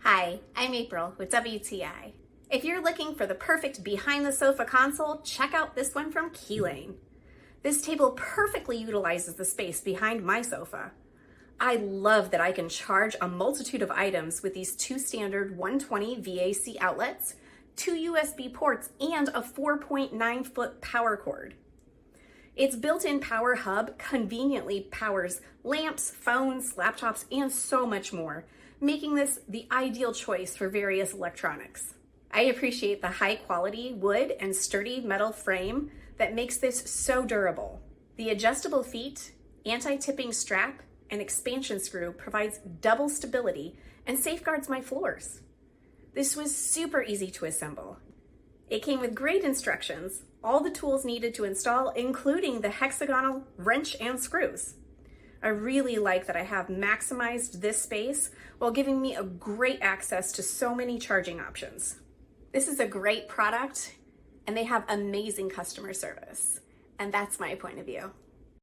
Hi, I'm April with WTI. If you're looking for the perfect behind the sofa console, check out this one from Keelian. This table perfectly utilizes the space behind my sofa. I love that I can charge a multitude of items with these two standard 120 VAC outlets, two USB ports, and a 4.9-foot power cord. Its built-in power hub conveniently powers lamps, phones, laptops, and so much more, making this the ideal choice for various electronics. I appreciate the high-quality wood and sturdy metal frame that makes this so durable. The adjustable feet, anti-tipping strap, and expansion screw provides double stability and safeguards my floors. This was super easy to assemble. It came with great instructions, all the tools needed to install, including the hexagonal wrench and screws. I really like that I have maximized this space while giving me a great access to so many charging options. This is a great product, and they have amazing customer service. And that's my point of view.